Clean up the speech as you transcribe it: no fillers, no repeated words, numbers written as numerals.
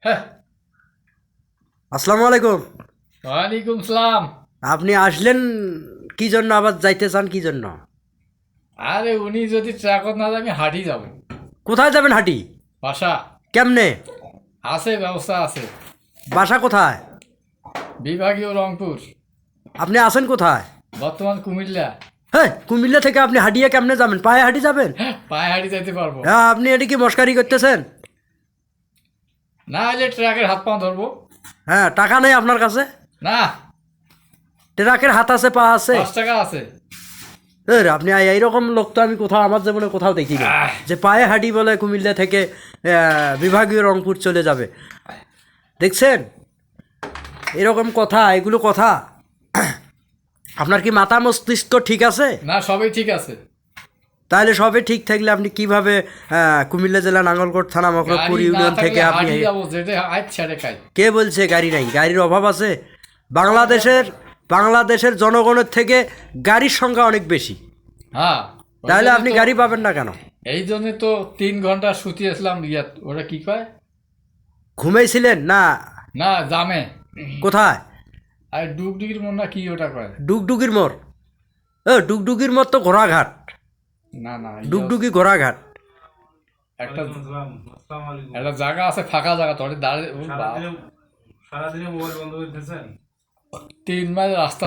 হ্যাঁ। আসসালামু আলাইকুম। ওয়ালাইকুম সালাম। আপনি আসলেন কি জন্য, আবার যাইতে চান কি জন্য? আরে উনি যদি ট্রাকত না যায় আমি হাঁটি যাব। কোথায় যাবেন হাঁটি? বাসা কেমনে? আছে, ব্যবস্থা আছে। বাসা কোথায়? বিভাগীয় রংপুর। আপনি আছেন কোথায়? বর্তমান কুমিল্লা। হ্যাঁ, কুমিল্লা থেকে আপনি হাঁটিয়ে কেমনে যাবেন? পায়ে হাঁটি যাবেন? পায়ে হাঁটি যাইতে পারবো। হ্যাঁ, আপনি এটা কি মস্কারি করতেছেন? না হলে ট্রাকের হাত পা ধরবো। হ্যাঁ, টাকা নেই আপনার কাছে? না, ট্রাকের হাত আছে, পা আছে? 5 টাকা আছে। আপনি এইরকম লোক তো আমি কোথাও আমার জীবনে কোথাও দেখিনি, যে পায়ে হাঁটি বলে কুমিল্লা থেকে বিভাগীয় রংপুর চলে যাবে। দেখছেন এরকম কথা, এগুলো কথা? আপনার কি মাথা মস্তিষ্ক ঠিক আছে? না, সবই ঠিক আছে। তাহলে সবে ঠিক থাকলে আপনি কিভাবে কুমিল্লা জেলা নাঙ্গলকোট থানা মকরপুর গাড়ি না ইউনিয়ন থেকে থাকলে আপনি? হাঁটি যাবো, যেটা আচ্ছা রেখাই। কে বলছে গাড়ি নাই? গাড়ির অভাব আছে। বাংলাদেশের জনগণের থেকে গাড়ির সংখ্যা অনেক বেশি। হ্যাঁ, তাহলে আপনি গাড়ি পাবেন না কেন? এই জন্য তো 3 ঘন্টা শুতিয়েছিলাম ইয়াত, ওটা কি কয়? ঘুমাইছিলেন না? না, জামে। কোথায়? আর ডুগডুগির মন না কি ওটা কয়? ডুগডুগির মোড়? ডুগডুগির মোড় তো ঘোড়াঘাট। না না, ডুগডুগি ঘোড়াঘাট। একটা একটা জায়গা আছে, ফাঁকা জায়গা, তোর দাঁড়িয়ে সারাদিনে মোবাইল বন্ধ করে দিতেছেন। 3 মাইল রাস্তা